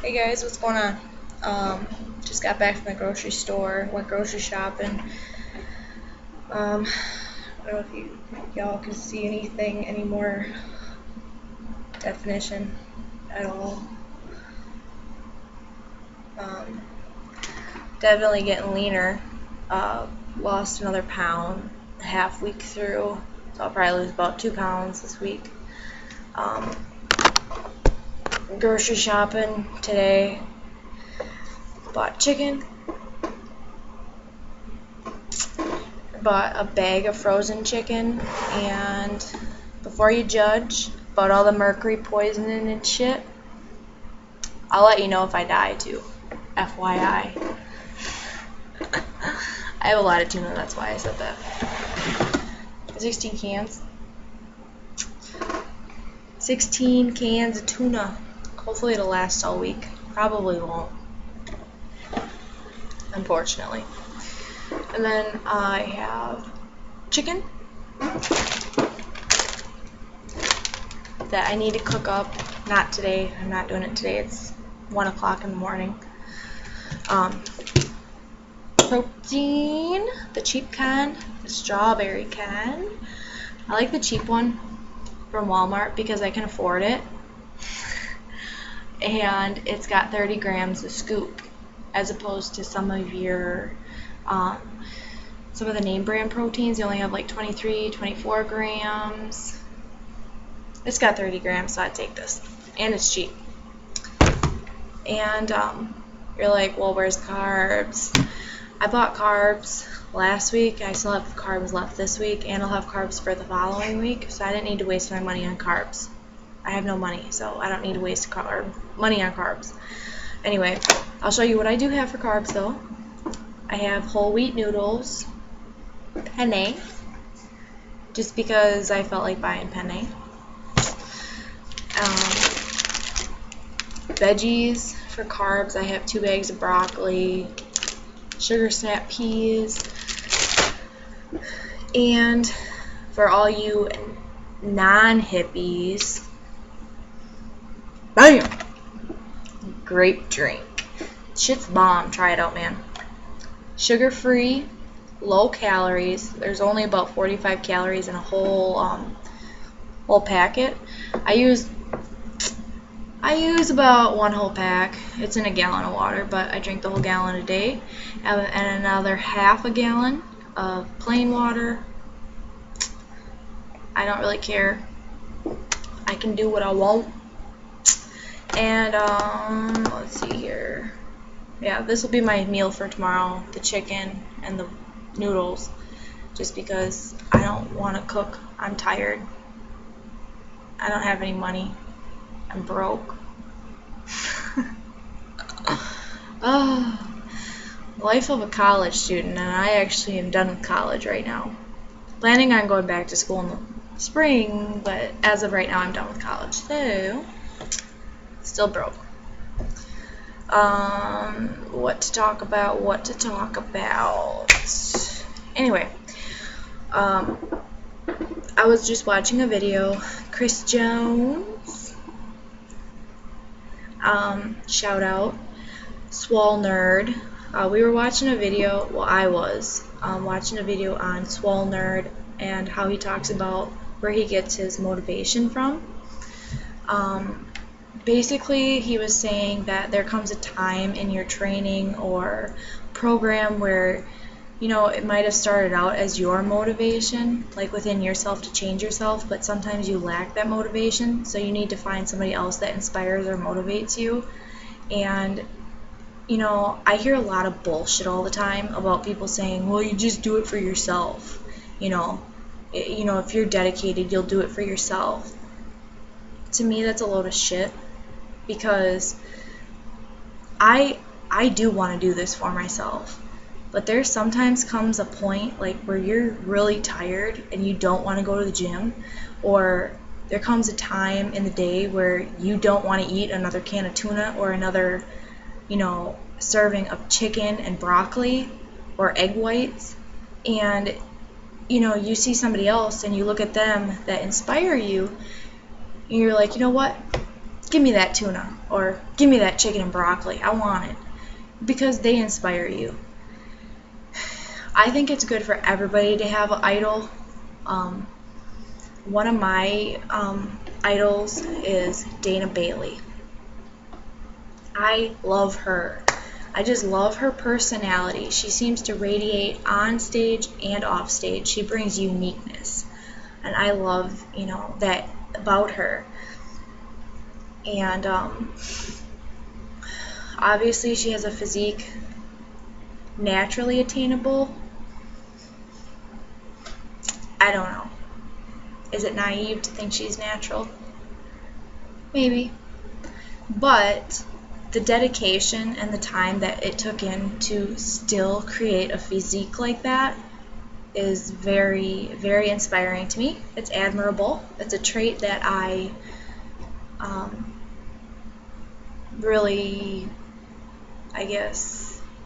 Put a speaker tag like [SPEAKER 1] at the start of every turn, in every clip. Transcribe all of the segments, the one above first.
[SPEAKER 1] Hey guys, what's going on? Just got back from the grocery store, went grocery shopping. I don't know if y'all can see anything, any more definition at all. Definitely getting leaner. Lost another pound half week through, so I'll probably lose about 2 pounds this week. Grocery shopping today. Bought chicken. Bought a bag of frozen chicken, and before you judge about all the mercury poisoning and shit, I'll let you know if I die too. FYI. I have a lot of tuna, that's why I said that. 16 cans. 16 cans of tuna. Hopefully it'll last all week. Probably won't. Unfortunately. And then I have chicken that I need to cook up. Not today. I'm not doing it today. It's 1 o'clock in the morning. Protein, the cheap kind, the strawberry kind. I like the cheap one from Walmart because I can afford it. And it's got 30 grams a scoop, as opposed to some of your some of the name brand proteins. You only have like 23, 24 grams. It's got 30 grams, so I'd take this. And it's cheap. And you're like, well, where's the carbs? I bought carbs last week. I still have carbs left this week, and I'll have carbs for the following week, so I didn't need to waste my money on carbs. I have no money, so I don't need to waste money on carbs. Anyway, I'll show you what I do have for carbs, though. I have whole wheat noodles, penne, just because I felt like buying penne. Veggies for carbs, I have 2 bags of broccoli, sugar snap peas, and for all you non-hippies, bam! Grape drink. Shit's bomb. Try it out, man. Sugar-free, low calories. There's only about 45 calories in a whole packet. I use about 1 whole pack. It's in a gallon of water, but I drink the whole gallon a day. And another half a gallon of plain water. I don't really care. I can do what I want. And let's see here. Yeah, this will be my meal for tomorrow, the chicken and the noodles, just because I don't want to cook. I'm tired. I don't have any money. I'm broke. Life of a college student, and I actually am done with college right now. Planning on going back to school in the spring, but as of right now I'm done with college, so still broke. What to talk about? Anyway, I was just watching a video. Chris Jones, shout out, Swole Nerd. We were watching a video, well, I was watching a video on Swole Nerd and how he talks about where he gets his motivation from. Basically, he was saying that there comes a time in your training or program where, you know, it might have started out as your motivation, like within yourself to change yourself, but sometimes you lack that motivation, so you need to find somebody else that inspires or motivates you. And, you know, I hear a lot of bullshit all the time about people saying, well, you just do it for yourself. You know, if you're dedicated, you'll do it for yourself. To me, that's a load of shit, because I do want to do this for myself, but there sometimes comes a point like where you're really tired and you don't want to go to the gym, or there comes a time in the day where you don't want to eat another can of tuna or another, you know, serving of chicken and broccoli or egg whites, and, you know, you see somebody else and you look at them that inspire you, and you're like, you know what, give me that tuna, or give me that chicken and broccoli. I want it. Because they inspire you. I think it's good for everybody to have an idol. One of my idols is Dana Bailey. I love her. I just love her personality. She seems to radiate on stage and off stage. She brings uniqueness. And I love, that about her. And obviously she has a physique naturally attainable. I don't know. Is it naive to think she's natural? Maybe. But the dedication and the time that it took in to still create a physique like that is very, very inspiring to me. It's admirable. It's a trait that I really,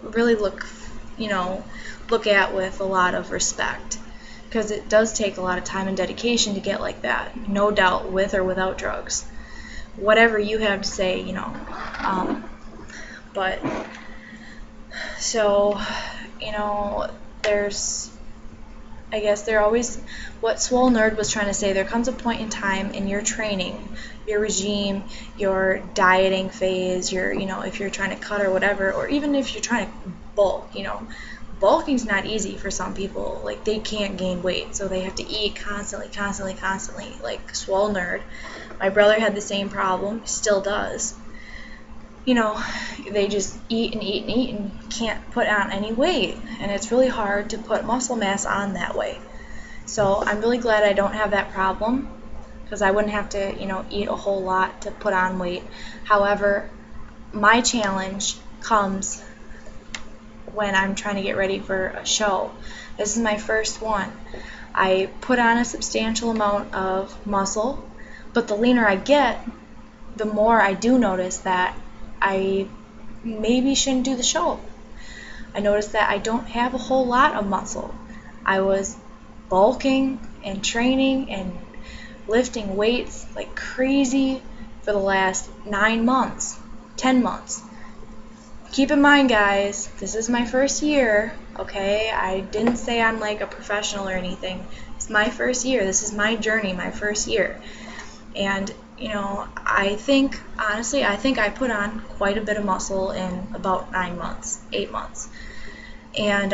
[SPEAKER 1] really look at with a lot of respect, because it does take a lot of time and dedication to get like that, no doubt, with or without drugs. Whatever you have to say, but so, there's, they're always, what Swole Nerd was trying to say, there comes a point in time in your training, your regime, your dieting phase, your, if you're trying to cut or whatever, or even if you're trying to bulk, bulking's not easy for some people. Like, they can't gain weight, so they have to eat constantly, like Swole Nerd. My brother had the same problem, still does. They just eat and eat and eat and can't put on any weight, and it's really hard to put muscle mass on that way. So I'm really glad I don't have that problem, because I wouldn't have to, eat a whole lot to put on weight. However, my challenge comes when I'm trying to get ready for a show. This is my first one. I put on a substantial amount of muscle, but the leaner I get, the more I do notice that I maybe shouldn't do the show. I noticed that I don't have a whole lot of muscle. I was bulking and training and lifting weights like crazy for the last 9 months, 10 months. Keep in mind, guys, this is my first year, okay? I didn't say I'm like a professional or anything. It's my first year. This is my journey, my first year. And, I think I put on quite a bit of muscle in about 9 months, 8 months. And,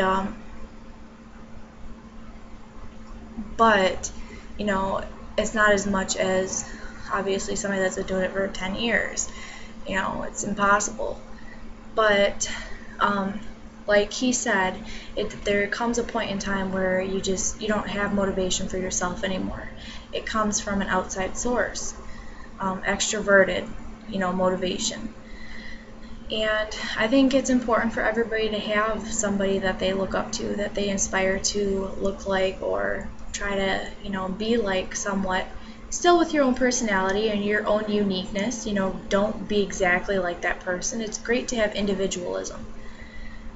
[SPEAKER 1] but, it's not as much as, obviously, somebody that's been doing it for 10 years. It's impossible. But, like he said, there comes a point in time where you don't have motivation for yourself anymore. It comes from an outside source, extroverted, motivation. And I think it's important for everybody to have somebody that they look up to, that they inspire to look like or try to, be like somewhat. Still with your own personality and your own uniqueness, don't be exactly like that person. It's great to have individualism.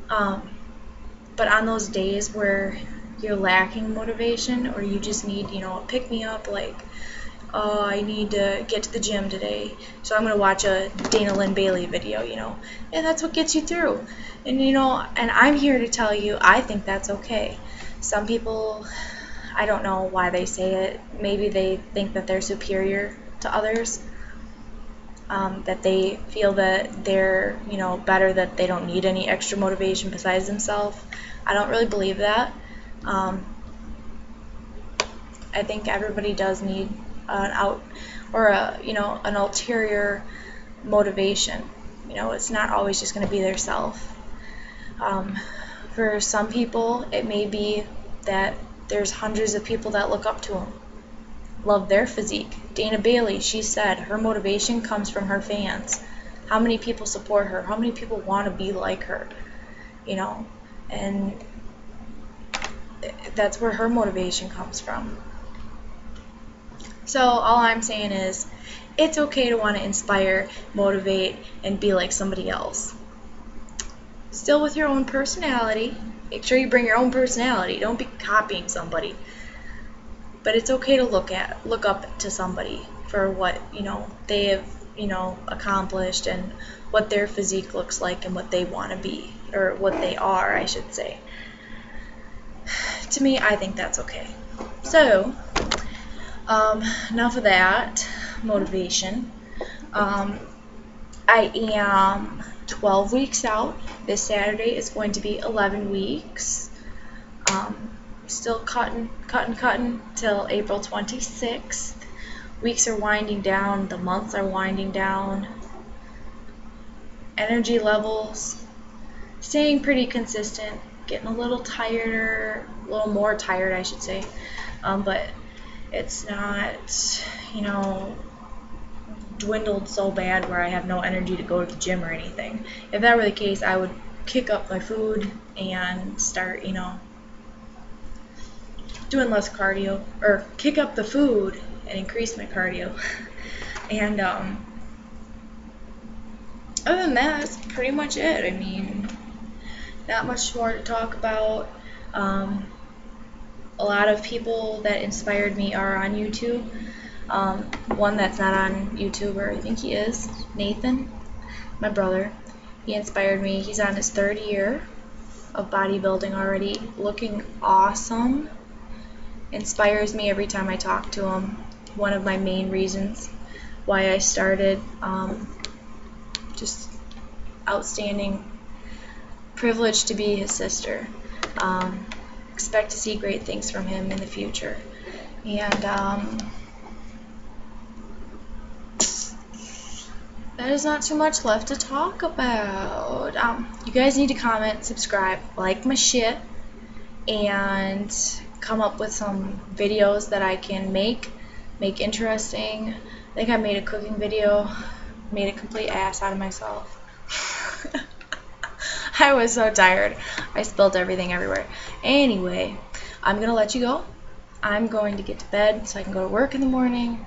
[SPEAKER 1] But on those days where you're lacking motivation, or you just need, a pick-me-up, like, oh, I need to get to the gym today, so I'm going to watch a Dana Lynn Bailey video, and that's what gets you through. And, and I'm here to tell you, I think that's okay. Some people, I don't know why they say it. Maybe they think that they're superior to others, that they feel that they're, better, that they don't need any extra motivation besides themselves. I don't really believe that. I think everybody does need an ulterior motivation. It's not always just going to be their self. For some people, it may be that there's hundreds of people that look up to them, love their physique. Dana Bailey, she said her motivation comes from her fans. How many people support her? How many people want to be like her? And that's where her motivation comes from. So all I'm saying is, it's okay to want to inspire, motivate, and be like somebody else. Still with your own personality. Make sure you bring your own personality. Don't be copying somebody. But it's okay to look up to somebody for what, they have accomplished, and what their physique looks like and what they want to be, or what they are, I should say. To me, I think that's okay. So, enough of that motivation. I am 12 weeks out. This Saturday is going to be 11 weeks. Still cutting till April 26th. Weeks are winding down. The months are winding down. Energy levels staying pretty consistent. Getting a little tired, a little more tired, I should say. But it's not, dwindled so bad where I have no energy to go to the gym or anything. If that were the case, I would kick up my food and start, doing less cardio, or kick up the food and increase my cardio. And other than that, that's pretty much it. I mean, not much more to talk about. A lot of people that inspired me are on YouTube. One that's not on YouTube, or I think he is, Nathan, my brother. He inspired me. He's on his 3rd year of bodybuilding already, looking awesome. Inspires me every time I talk to him. One of my main reasons why I started. Just outstanding. Privileged to be his sister. Expect to see great things from him in the future. And there's not too much left to talk about. You guys need to comment, subscribe, like my shit, and come up with some videos that I can make interesting. I think I made a cooking video, made a complete ass out of myself. I was so tired. I spilled everything everywhere. Anyway, I'm going to let you go. I'm going to get to bed so I can go to work in the morning,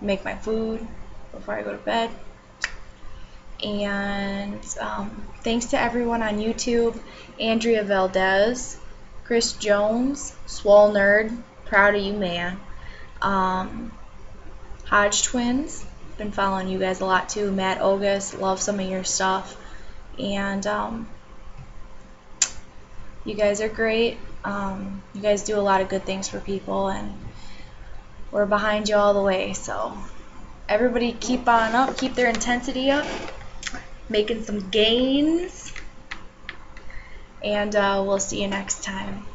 [SPEAKER 1] make my food before I go to bed. And thanks to everyone on YouTube, Andrea Valdez, Chris Jones, Swole Nerd, proud of you, man. Hodge Twins, been following you guys a lot too. Matt Ogus, love some of your stuff. And you guys are great. You guys do a lot of good things for people, and we're behind you all the way. So everybody keep on up, keep their intensity up, making some gains, and we'll see you next time.